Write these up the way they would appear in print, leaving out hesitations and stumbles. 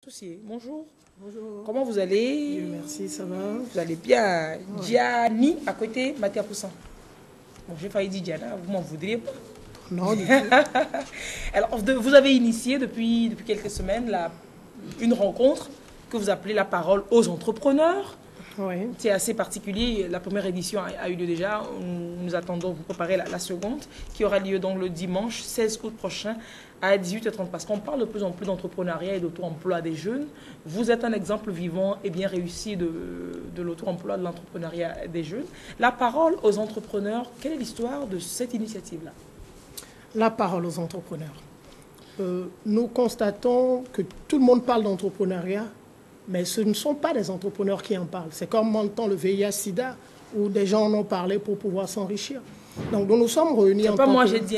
Associé, bonjour. Bonjour. Comment vous allez? Dieu merci, ça va. Vous allez bien? Ouais. Gianni, à côté, Mathia Poussin. Bon, j'ai failli dire Diana, vous m'en voudriez pas? Non, du tout. Alors, vous avez initié depuis quelques semaines une rencontre que vous appelez la parole aux entrepreneurs. Oui. C'est assez particulier. La première édition a eu lieu déjà. Nous attendons vous préparer la seconde, qui aura lieu donc le dimanche 16 août prochain à 18h30. Parce qu'on parle de plus en plus d'entrepreneuriat et d'auto-emploi des jeunes. Vous êtes un exemple vivant et bien réussi de l'auto-emploi, de l'entrepreneuriat des jeunes. La parole aux entrepreneurs, quelle est l'histoire de cette initiative-là? La parole aux entrepreneurs. Nous constatons que tout le monde parle d'entrepreneuriat, mais ce ne sont pas des entrepreneurs qui en parlent. C'est comme en temps le VIH-Sida, où des gens en ont parlé pour pouvoir s'enrichir. Donc nous nous sommes réunis en tant que... moi, j'ai dit.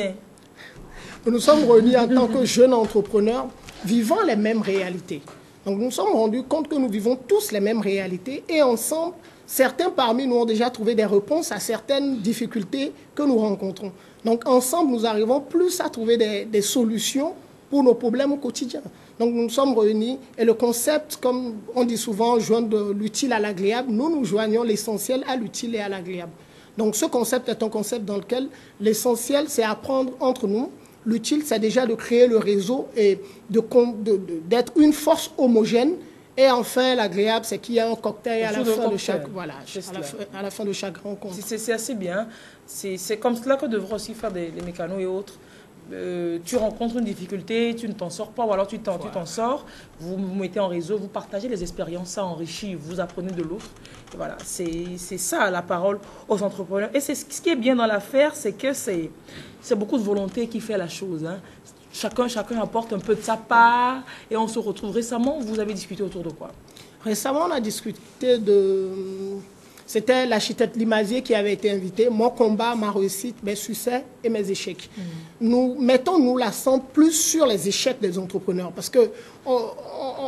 Nous nous sommes réunis en tant que jeunes entrepreneurs vivant les mêmes réalités. Donc nous nous sommes rendus compte que nous vivons tous les mêmes réalités et ensemble, certains parmi nous ont déjà trouvé des réponses à certaines difficultés que nous rencontrons. Donc ensemble, nous arrivons plus à trouver des solutions pour nos problèmes au quotidien. Donc nous nous sommes réunis et le concept, comme on dit souvent, joindre l'utile à l'agréable, nous joignons l'essentiel à l'utile et à l'agréable. Donc ce concept est un concept dans lequel l'essentiel, c'est apprendre entre nous. L'utile, c'est déjà de créer le réseau et d'être une force homogène. Et enfin, l'agréable, c'est qu'il y a un cocktail à la fin de chaque, voilà, à la fin de chaque rencontre. C'est assez bien. C'est comme cela que devraient aussi faire les mécanos et autres. Tu rencontres une difficulté, tu ne t'en sors pas, ou alors tu t'en sors, vous vous mettez en réseau, vous partagez les expériences, ça enrichit, vous apprenez de l'autre. Voilà, c'est ça la parole aux entrepreneurs. Et ce qui est bien dans l'affaire, c'est que c'est beaucoup de volonté qui fait la chose. Hein. Chacun apporte un peu de sa part et on se retrouve. Récemment, vous avez discuté autour de quoi? Récemment, on a discuté de... C'était l'architecte Limazier qui avait été invité. Mon combat, ma réussite, mes succès et mes échecs. Nous mettons l'accent plus sur les échecs des entrepreneurs parce que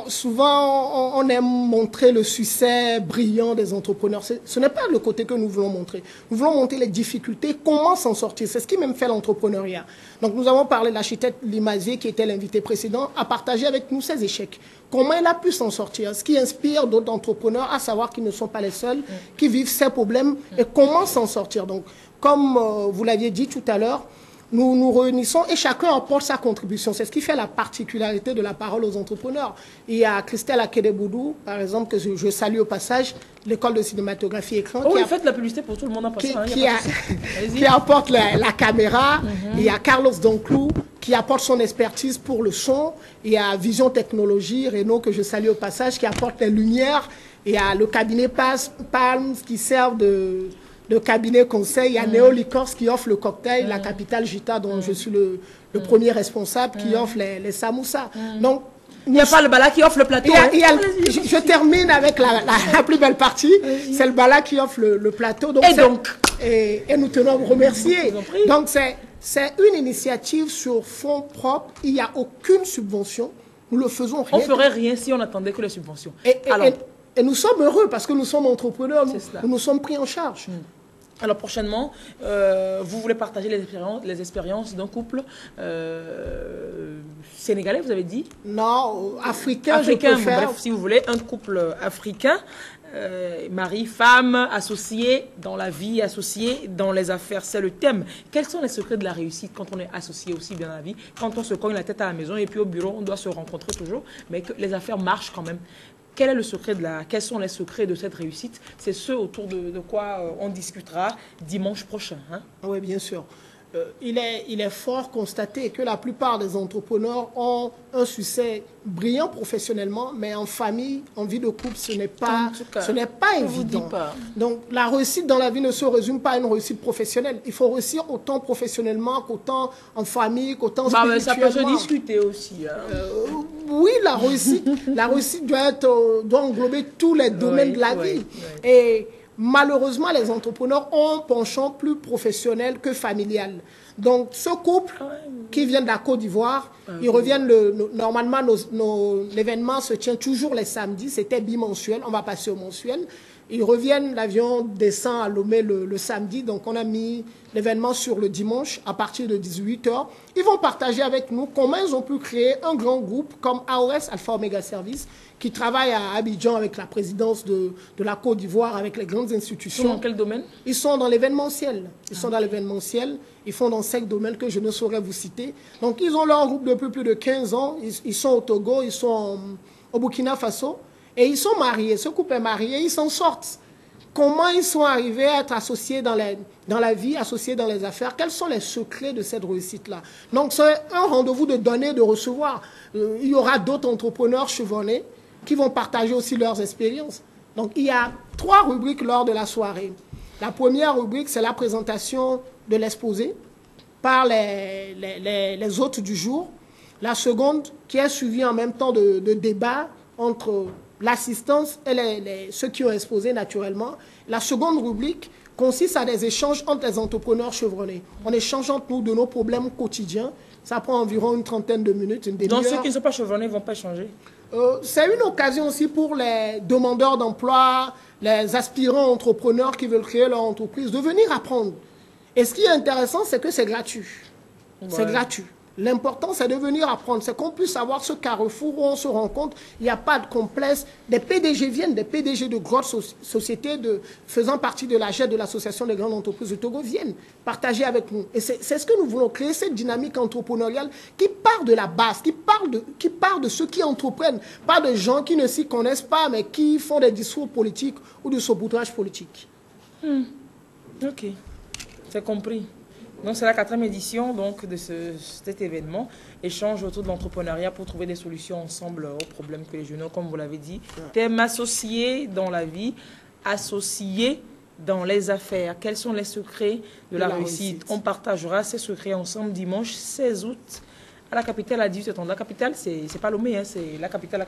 souvent, on aime montrer le succès brillant des entrepreneurs. Ce n'est pas le côté que nous voulons montrer. Nous voulons montrer les difficultés, comment s'en sortir. C'est ce qui même fait l'entrepreneuriat. Donc, nous avons parlé de l'architecte Limazier, qui était l'invité précédent, à partager avec nous ses échecs. Comment il a pu s'en sortir, ce qui inspire d'autres entrepreneurs à savoir qu'ils ne sont pas les seuls, qui vivent ces problèmes et comment s'en sortir. Donc, comme vous l'aviez dit tout à l'heure, nous nous réunissons et chacun apporte sa contribution. C'est ce qui fait la particularité de la parole aux entrepreneurs. Il y a Christelle Akedeboudou, par exemple, que je salue au passage, l'école de cinématographie écran. Oh, faites la publicité pour tout le monde en passant. Qui apporte la caméra. Il y a Carlos Donclou, qui apporte son expertise pour le son. Il y a Vision Technologie, Renaud, que je salue au passage, qui apporte les lumières. Il y a le cabinet Palms, qui sert de cabinet conseil. Il y a Néo Liquors qui offre le cocktail, la capitale Gita, dont je suis le premier responsable, qui offre les samoussas. Donc, il n'y a pas le Bala qui offre le plateau. Je termine avec la plus belle partie. C'est le Bala qui offre le plateau. Donc, et nous tenons à vous remercier. Donc, c'est une initiative sur fonds propres. Il n'y a aucune subvention. Nous le faisons rien. On ne ferait rien si on attendait que les subventions. Et nous sommes heureux parce que nous sommes entrepreneurs. Nous nous sommes pris en charge. Alors prochainement, vous voulez partager les expériences d'un couple sénégalais, vous avez dit? Non, africain, africain, bref, si vous voulez, un couple africain, mari, femme, associé dans la vie, associé dans les affaires, c'est le thème. Quels sont les secrets de la réussite quand on est associé aussi bien dans la vie? Quand on se cogne la tête à la maison et puis au bureau, on doit se rencontrer toujours, mais que les affaires marchent quand même. Quels sont les secrets de cette réussite? C'est ce autour de quoi on discutera dimanche prochain. Hein? Oui, bien sûr. Il est fort constaté que la plupart des entrepreneurs ont un succès brillant professionnellement, mais en famille, en vie de couple, ce n'est pas évident. Donc, la réussite dans la vie ne se résume pas à une réussite professionnelle. Il faut réussir autant professionnellement qu'autant en famille, qu'autant spirituellement. Ça peut se discuter aussi. Hein. Oui, la réussite doit englober tous les domaines de la vie. Et malheureusement, les entrepreneurs ont un penchant plus professionnel que familial. Donc, ce couple qui vient de la Côte d'Ivoire, ils reviennent, normalement, l'événement se tient toujours les samedis, c'était bimensuel, on va passer au mensuel. Ils reviennent, l'avion descend à Lomé le samedi, donc on a mis l'événement sur le dimanche à partir de 18 h. Ils vont partager avec nous comment ils ont pu créer un grand groupe comme AOS, Alpha Omega Service, qui travaille à Abidjan avec la présidence de la Côte d'Ivoire, avec les grandes institutions. Ils sont dans quel domaine? Ils sont dans l'événementiel. Ils sont dans l'événementiel. Ils font dans 5 domaines que je ne saurais vous citer. Donc ils ont leur groupe depuis plus de 15 ans. Ils sont au Togo, ils sont au Burkina Faso. Et ils sont mariés, ce couple est marié, ils s'en sortent. Comment ils sont arrivés à être associés dans la vie, associés dans les affaires? Quels sont les secrets de cette réussite-là? Donc c'est un rendez-vous de donner et de recevoir. Il y aura d'autres entrepreneurs chevronnés qui vont partager aussi leurs expériences. Donc il y a 3 rubriques lors de la soirée. La première rubrique, c'est la présentation de l'exposé par les hôtes du jour. La seconde, qui est suivie en même temps de débats entre l'assistance et ceux qui ont exposé naturellement. La seconde rubrique consiste à des échanges entre les entrepreneurs chevronnés. On échange entre nous de nos problèmes quotidiens. Ça prend environ une trentaine de minutes, une demi-heure. Donc ceux qui ne sont pas chevronnés ne vont pas échanger? C'est une occasion aussi pour les demandeurs d'emploi, les aspirants entrepreneurs qui veulent créer leur entreprise, de venir apprendre. Et ce qui est intéressant, c'est que c'est gratuit. Ouais. C'est gratuit. L'important, c'est de venir apprendre. C'est qu'on puisse avoir ce carrefour où on se rencontre. Il n'y a pas de complexe. Des PDG viennent, des PDG de grosses sociétés faisant partie de la GED, de l'Association des grandes entreprises de Togo, viennent partager avec nous. Et c'est ce que nous voulons créer, cette dynamique entrepreneuriale qui part de la base, qui part de ceux qui entreprennent, pas de gens qui ne s'y connaissent pas, mais qui font des discours politiques ou du saupoudrage politique. Ok, c'est compris. Donc c'est la 4e édition donc, de cet événement, échange autour de l'entrepreneuriat pour trouver des solutions ensemble aux problèmes que les jeunes ont, comme vous l'avez dit. Thème associé dans la vie, associé dans les affaires. Quels sont les secrets de la réussite? On partagera ces secrets ensemble dimanche 16 août à la capitale à 18h30. La capitale, c'est pas Lomé, hein, c'est la capitale.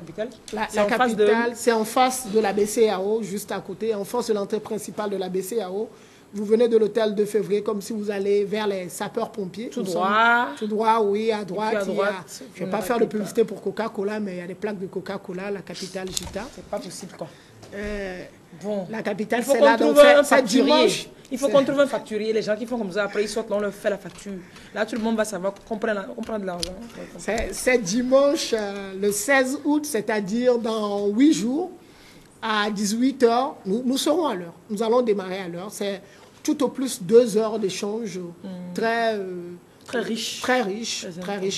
La capitale, c'est en face de la BCAO, juste à côté, en face de l'entrée principale de la BCAO. Vous venez de l'hôtel de février comme si vous allez vers les sapeurs-pompiers. Tout droit. Tout droit, oui, à droite. Je ne vais pas faire de publicité pour Coca-Cola, mais il y a des plaques de Coca-Cola, la capitale Gita. C'est pas possible, quoi. Bon. La capitale, c'est là. Donc, c'est dimanche. Il faut qu'on trouve un facturier. Les gens qui font comme ça, après, ils sortent, on leur fait la facture. Là, tout le monde va savoir qu'on prend de l'argent. C'est dimanche, le 16 août, c'est-à-dire dans 8 jours, à 18 h. Nous serons à l'heure. Nous allons démarrer à l'heure. C'est tout au plus 2 heures d'échange très riche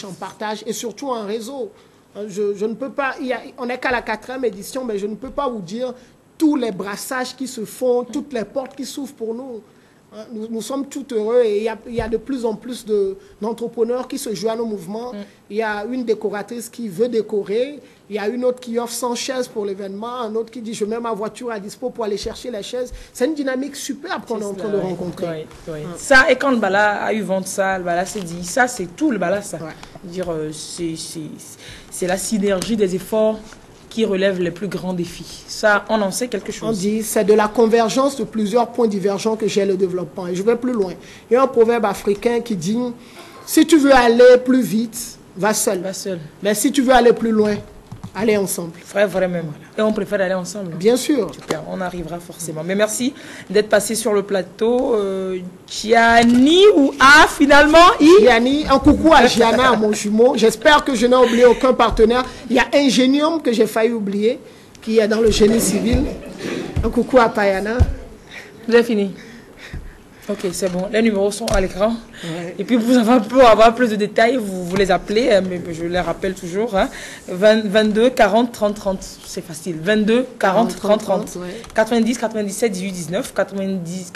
en partage et surtout en réseau. Je ne peux pas, on n'est qu'à la 4e édition, mais je ne peux pas vous dire tous les brassages qui se font, toutes les portes qui s'ouvrent pour nous. Nous sommes tout heureux et il y a de plus en plus d'entrepreneurs qui se joignent au mouvement. Il y a une décoratrice qui veut décorer. Il y a une autre qui offre 100 chaises pour l'événement. Un autre qui dit je mets ma voiture à dispo pour aller chercher les chaises. C'est une dynamique superbe qu'on est en train de rencontrer. Oui. Ça, et quand le Bala a eu vent ça, le Bala s'est dit ça, c'est tout le Bala, ça. C'est la synergie des efforts qui relève les plus grands défis. Ça, on en sait quelque chose. On dit, c'est de la convergence de plusieurs points divergents que j'ai le développement. Et je vais plus loin. Il y a un proverbe africain qui dit, si tu veux aller plus vite, va seul. Va seul. Mais si tu veux aller plus loin, allez ensemble. Vrai même. Et on préfère aller ensemble. Bien sûr. Super, on arrivera forcément. Mais merci d'être passé sur le plateau. Gianni ou A finalement Gianni, un coucou à Gianna, à mon jumeau. J'espère que je n'ai oublié aucun partenaire. Il y a Ingenium que j'ai failli oublier, qui est dans le génie civil. Un coucou à Payana. Vous avez fini? Ok, c'est bon. Les numéros sont à l'écran. Ouais. Et puis, pour avoir plus de détails, vous les appelez, mais je les rappelle toujours. Hein. 22 40 30 30, c'est facile. 22 40 30 30. Ouais. 90 97 18 19. 90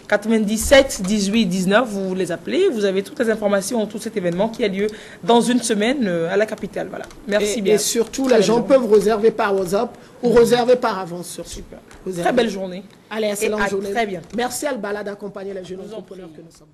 97 18 19. Vous les appelez. Vous avez toutes les informations autour de cet événement qui a lieu dans une semaine à la capitale. Voilà. Merci bien. Et surtout, les gens peuvent réserver par WhatsApp ou réserver par avance sur Super. Très belle journée. Allez, excellente journée. Très bien. Merci Al-Bala d'accompagner les jeunes entrepreneurs que nous sommes.